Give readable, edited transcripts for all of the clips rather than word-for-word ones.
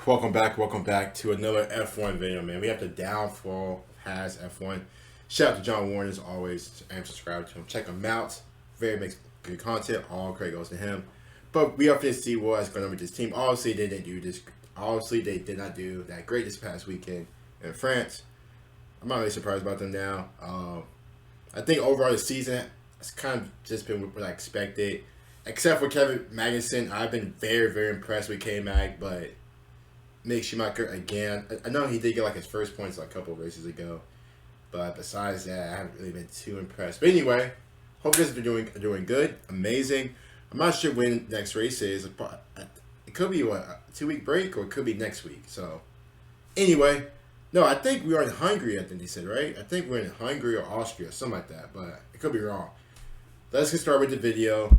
Welcome back to another F1 video, man. We have the downfall of Haas F1. Shout out to John Warren as always. I am subscribed to him. Check him out. Very makes good content. All credit goes to him. But we are going to see what's going on with this team. Obviously, they didn't do this. Obviously, they did not do that great this past weekend in France. I'm not really surprised about them now. I think overall the season has kind of just been what I expected. Except for Kevin Magnussen, I've been very impressed with K-Mag, but Mick Schumacher again. I know he did get like his first points like a couple of races ago, but besides that, I haven't really been too impressed. But anyway, hope you guys are doing good, amazing. I'm not sure when next race is. It could be what, a 2-week break, or it could be next week. So anyway, no, I think we are in Hungary. I think they said, right. I think we're in Hungary or Austria, something like that, but it could be wrong. Let's get started with the video.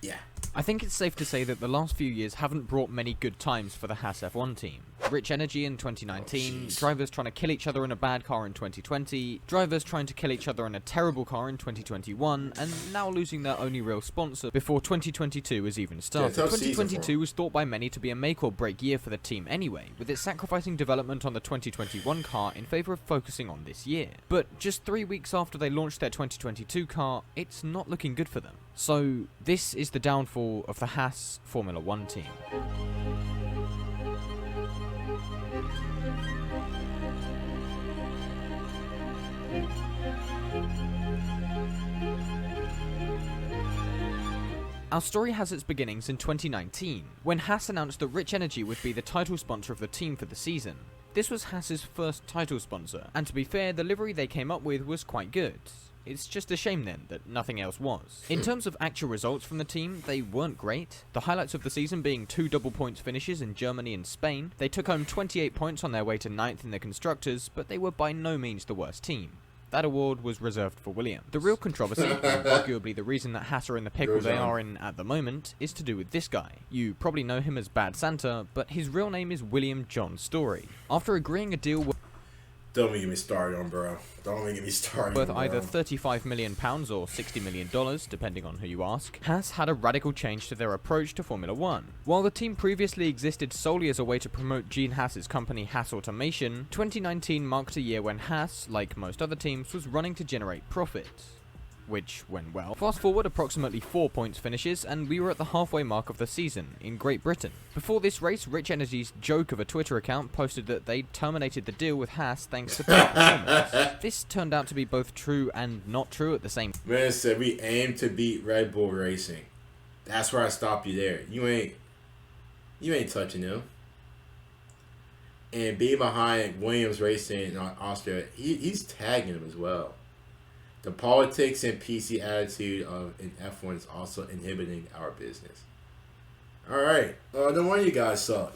Yeah. I think it's safe to say that the last few years haven't brought many good times for the Haas F1 team. Rich energy in 2019, drivers trying to kill each other in a bad car in 2020, drivers trying to kill each other in a terrible car in 2021, and now losing their only real sponsor before 2022 has even started. 2022 was thought by many to be a make or break year for the team anyway, with it sacrificing development on the 2021 car in favour of focusing on this year. But just 3 weeks after they launched their 2022 car, it's not looking good for them. So this is the downfall of the Haas Formula 1 team. Our story has its beginnings in 2019, when Haas announced that Rich Energy would be the title sponsor of the team for the season. This was Haas's first title sponsor, and to be fair, the livery they came up with was quite good. It's just a shame then that nothing else was. In terms of actual results from the team, they weren't great. The highlights of the season being 2 double points finishes in Germany and Spain. They took home 28 points on their way to 9th in the Constructors, but they were by no means the worst team. That award was reserved for Williams. The real controversy, and arguably the reason that Haas are in the pickle they are in at the moment, is to do with this guy. You probably know him as Bad Santa, but his real name is William John Story. After agreeing a deal Don't even get me started on, bro. Don't even get me started. Worth either £35 million or $60 million, depending on who you ask, Haas had a radical change to their approach to Formula 1. While the team previously existed solely as a way to promote Gene Haas's company Haas Automation, 2019 marked a year when Haas, like most other teams, was running to generate profit. Which went well. Fast forward approximately 4 points finishes, and we were at the halfway mark of the season, in Great Britain. Before this race, Rich Energy's joke of a Twitter account posted that they'd terminated the deal with Haas thanks to poor performance. This turned out to be both true and not true at the same time. Man said we aim to beat Red Bull Racing. That's where I stop you there. You ain't touching him. And being behind Williams Racing in Austria, he's tagging him as well. The politics and PC attitude of an F1 is also inhibiting our business. Alright. No wonder you guys suck.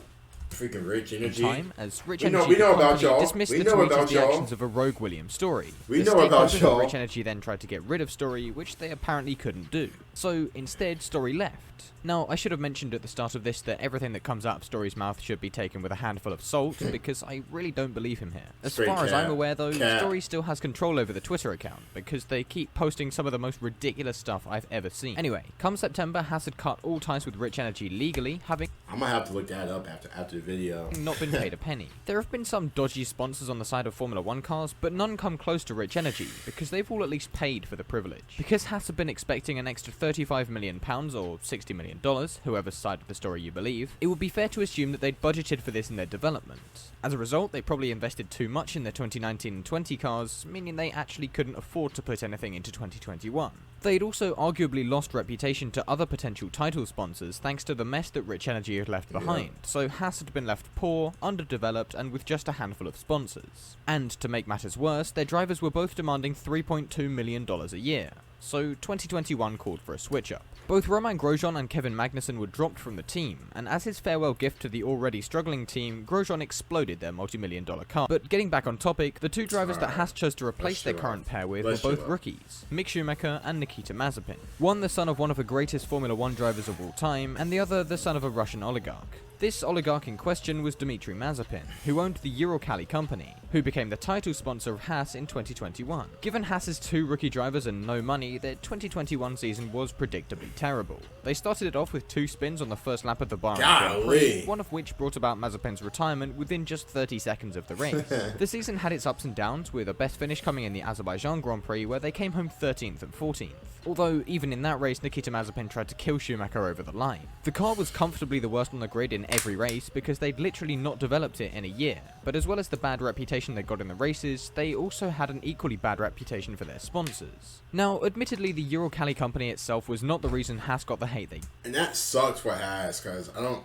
Freaking Rich Energy. Time, as Rich Energy dismissed the tweets of the actions of a rogue Williams Story. We know about y'all. Rich Energy then tried to get rid of Story, which they apparently couldn't do. So instead, Story left. Now, I should have mentioned at the start of this that everything that comes out of Story's mouth should be taken with a handful of salt, because I really don't believe him here. As far as I'm aware though, Story still has control over the Twitter account, because they keep posting some of the most ridiculous stuff I've ever seen. Anyway, come September, Haas had cut all ties with Rich Energy legally, having I'm gonna have to look that up after the video. Not been paid a penny. There have been some dodgy sponsors on the side of Formula 1 cars, but none come close to Rich Energy, because they've all at least paid for the privilege. Because Haas have been expecting an extra £35 million or $60 million, whoever's side of the story you believe, it would be fair to assume that they'd budgeted for this in their development. As a result, they probably invested too much in their 2019 and 20 cars, meaning they actually couldn't afford to put anything into 2021. They'd also arguably lost reputation to other potential title sponsors thanks to the mess that Rich Energy had left behind, so Haas had been left poor, underdeveloped, and with just a handful of sponsors. And to make matters worse, their drivers were both demanding $3.2 million a year, so 2021 called for a switch-up. Both Romain Grosjean and Kevin Magnussen were dropped from the team, and as his farewell gift to the already struggling team, Grosjean exploded their multi-million-dollar car. But getting back on topic, the two drivers that Haas chose to replace their current pair with were both rookies, Mick Schumacher and Nikita Mazepin. One the son of one of the greatest Formula 1 drivers of all time, and the other the son of a Russian oligarch. This oligarch in question was Dmitry Mazepin, who owned the Uralkali company, who became the title sponsor of Haas in 2021. Given Haas's 2 rookie drivers and no money, their 2021 season was predictably terrible. They started it off with 2 spins on the first lap of the Bahrain Grand Prix, one of which brought about Mazepin's retirement within just 30 seconds of the race. The season had its ups and downs, with a best finish coming in the Azerbaijan Grand Prix where they came home 13th and 14th. Although, even in that race, Nikita Mazepin tried to kill Schumacher over the line. The car was comfortably the worst on the grid in every race because they'd literally not developed it in a year, but as well as the bad reputation they got in the races, they also had an equally bad reputation for their sponsors. Now, admittedly, the Uralkali company itself was not the reason Haas got the hate they... And that sucks for Haas, because I don't,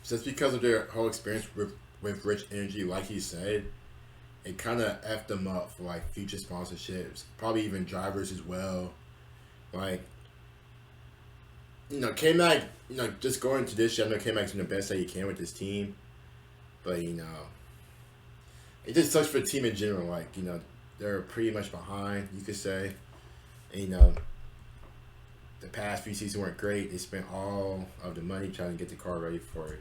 just because of their whole experience with Rich Energy, like he said, it kind of effed them up for, future sponsorships, probably even drivers as well. K-Mag, just going to this year, I know K-Mag's doing the best that he can with this team. But, it just sucks for the team in general. They're pretty much behind, you could say. And, the past few seasons weren't great. They spent all of the money trying to get the car ready for,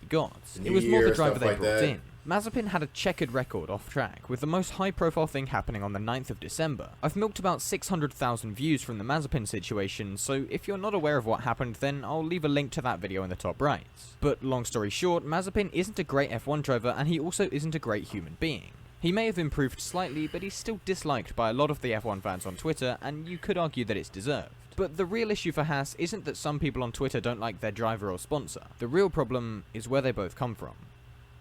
Gods. It was more the driver they brought in. Mazepin had a checkered record off track, with the most high-profile thing happening on the 9th of December. I've milked about 600,000 views from the Mazepin situation, so if you're not aware of what happened, then I'll leave a link to that video in the top right. But long story short, Mazepin isn't a great F1 driver, and he also isn't a great human being. He may have improved slightly, but he's still disliked by a lot of the F1 fans on Twitter, and you could argue that it's deserved. But the real issue for Haas isn't that some people on Twitter don't like their driver or sponsor. The real problem is where they both come from.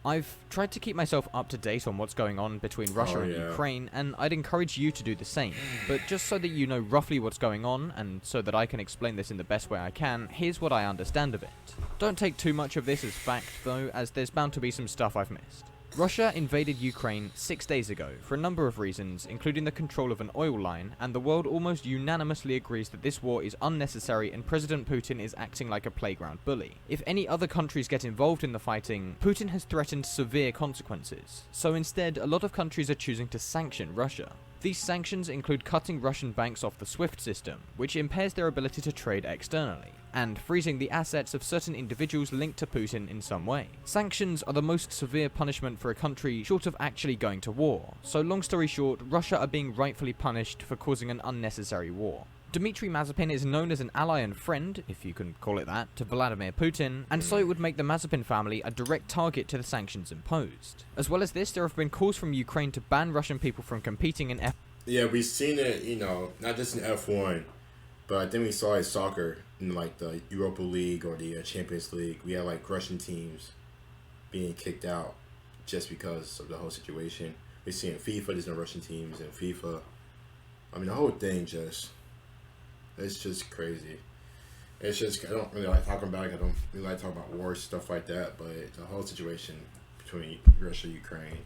I've tried to keep myself up to date on what's going on between Russia and Ukraine, and I'd encourage you to do the same. But just so that you know roughly what's going on, and so that I can explain this in the best way I can, here's what I understand of it. Don't take too much of this as fact, though, as there's bound to be some stuff I've missed. Russia invaded Ukraine 6 days ago for a number of reasons, including the control of an oil line, and the world almost unanimously agrees that this war is unnecessary and President Putin is acting like a playground bully. If any other countries get involved in the fighting, Putin has threatened severe consequences. So instead, a lot of countries are choosing to sanction Russia. These sanctions include cutting Russian banks off the SWIFT system, which impairs their ability to trade externally, and freezing the assets of certain individuals linked to Putin in some way. Sanctions are the most severe punishment for a country short of actually going to war, so long story short, Russia are being rightfully punished for causing an unnecessary war. Dmitry Mazepin is known as an ally and friend, if you can call it that, to Vladimir Putin, and so it would make the Mazepin family a direct target to the sanctions imposed. As well as this, there have been calls from Ukraine to ban Russian people from competing in F1. Yeah, we've seen it, not just in F1, but I think we saw it in soccer, in the Europa League or the Champions League. We had Russian teams being kicked out just because of the whole situation. We see in FIFA, there's no Russian teams in FIFA. The whole thing it's just crazy. It's just, I don't really like talking about it. I don't really like talking about war, stuff like that, but the whole situation between Russia and Ukraine,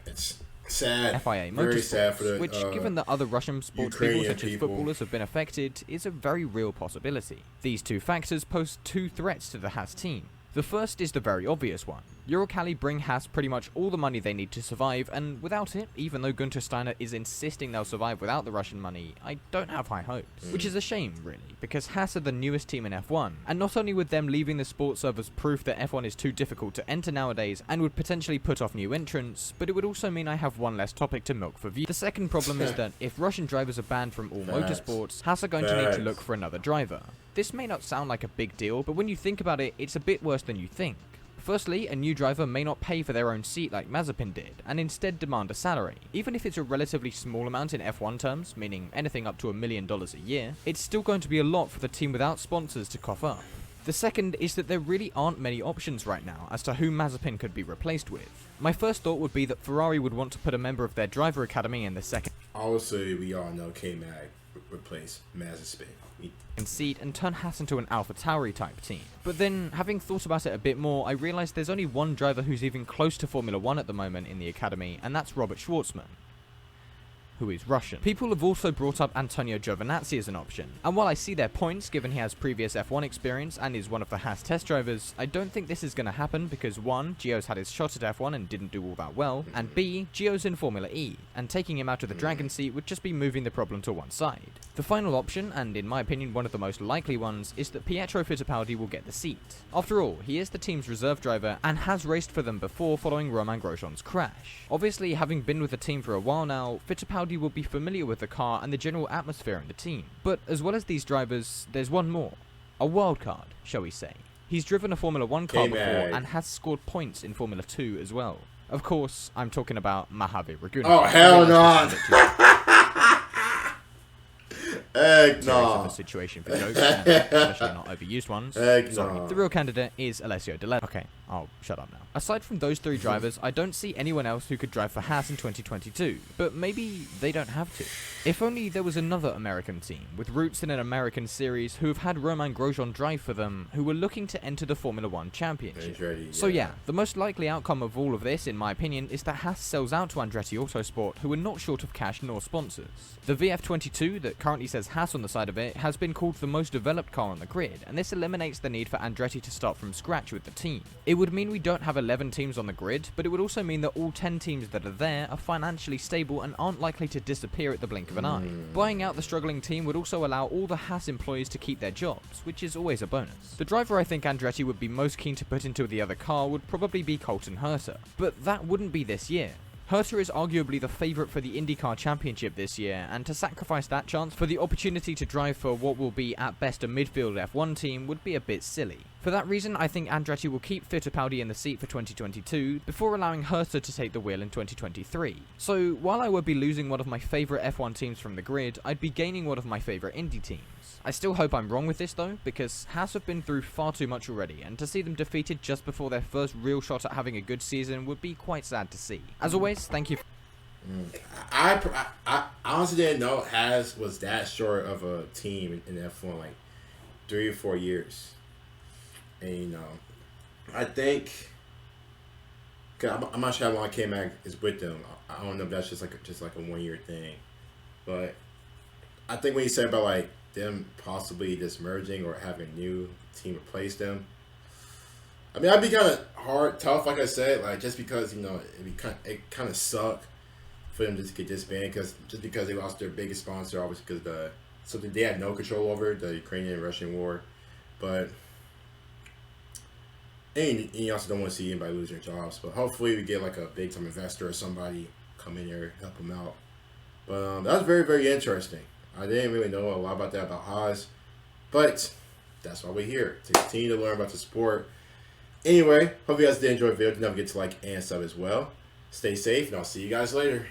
it's sad. FIA very sad for the which, given that other Russian sports people such as footballers have been affected, is a very real possibility. These two factors pose two threats to the Haas team. The first is the very obvious one. Uralkali bring Haas pretty much all the money they need to survive, and without it, even though Gunter Steiner is insisting they'll survive without the Russian money, I don't have high hopes. Which is a shame, really, because Haas are the newest team in F1, and not only would them leaving the sports servers proof that F1 is too difficult to enter nowadays and would potentially put off new entrants, but it would also mean I have one less topic to milk for view. The second problem is that if Russian drivers are banned from all motorsports, Haas are going to need to look for another driver. This may not sound like a big deal, but when you think about it, it's a bit worse than you think. Firstly, a new driver may not pay for their own seat like Mazepin did, and instead demand a salary. Even if it's a relatively small amount in F1 terms, meaning anything up to $1 million a year, it's still going to be a lot for the team without sponsors to cough up. The second is that there really aren't many options right now as to who Mazepin could be replaced with. My first thought would be that Ferrari would want to put a member of their driver academy in the second Obviously, we all know K-Mag replace Mazepin seat and turn Haas into an AlphaTauri type team. But then, having thought about it a bit more, I realised there's only one driver who's even close to Formula 1 at the moment in the academy, and that's Robert Schwartzman. who is Russian. People have also brought up Antonio Giovinazzi as an option, and while I see their points given he has previous F1 experience and is one of the Haas test drivers, I don't think this is going to happen because 1. Gio's had his shot at F1 and didn't do all that well, and B. Gio's in Formula E, and taking him out of the Dragon seat would just be moving the problem to one side. The final option, and in my opinion one of the most likely ones, is that Pietro Fittipaldi will get the seat. After all, he is the team's reserve driver and has raced for them before following Romain Grosjean's crash. Obviously, having been with the team for a while now, Fittipaldi will be familiar with the car and the general atmosphere in the team. But as well as these drivers, there's one more. A wildcard, shall we say. He's driven a Formula 1 car before and has scored points in Formula 2 as well. Of course, I'm talking about Mojave Ragusa. Oh, hell no! Heck no. The situation for jokes, and especially not overused ones. Heck Sorry, no. the real candidate is Alessio Di Letto. Okay, I'll shut up now. Aside from those 3 drivers, I don't see anyone else who could drive for Haas in 2022, but maybe they don't have to. If only there was another American team, with roots in an American series, who have had Romain Grosjean drive for them, who were looking to enter the Formula 1 Championship. So yeah, the most likely outcome of all of this, in my opinion, is that Haas sells out to Andretti Autosport, who are not short of cash nor sponsors. The VF22, that currently says Haas on the side of it, has been called the most developed car on the grid, and this eliminates the need for Andretti to start from scratch with the team. It would mean we don't have 11 teams on the grid, but it would also mean that all 10 teams that are there are financially stable and aren't likely to disappear at the blink of an eye. Buying out the struggling team would also allow all the Haas employees to keep their jobs, which is always a bonus. The driver I think Andretti would be most keen to put into the other car would probably be Colton Herta, but that wouldn't be this year. Herta is arguably the favourite for the IndyCar Championship this year, and to sacrifice that chance for the opportunity to drive for what will be at best a midfield F1 team would be a bit silly. For that reason, I think Andretti will keep Fittipaldi in the seat for 2022, before allowing Herta to take the wheel in 2023. So, while I would be losing one of my favourite F1 teams from the grid, I'd be gaining one of my favourite Indy teams. I still hope I'm wrong with this though, because Haas have been through far too much already, and to see them defeated just before their first real shot at having a good season would be quite sad to see. As always, thank you. I honestly didn't know Haas was that short of a team in F1, like 3 or 4 years. And I think, cause I'm not sure how long K-Mag is with them. I don't know if that's just like a 1 year thing, but I think when you said about like them possibly just merging or having a new team replace them, I mean, I'd be kind of tough, like I said, like just because it kind of sucked for them just to get disbanded because they lost their biggest sponsor, obviously because something they had no control over, the Ukrainian-Russian war, but. And you also don't want to see anybody lose their jobs. But hopefully we get like a big time investor or somebody come in here help them out. But that was very, very interesting. I didn't really know a lot about that about Haas. But that's why we're here, to continue to learn about the sport. Anyway, hope you guys did enjoy the video. Don't forget to like and sub as well. Stay safe, and I'll see you guys later.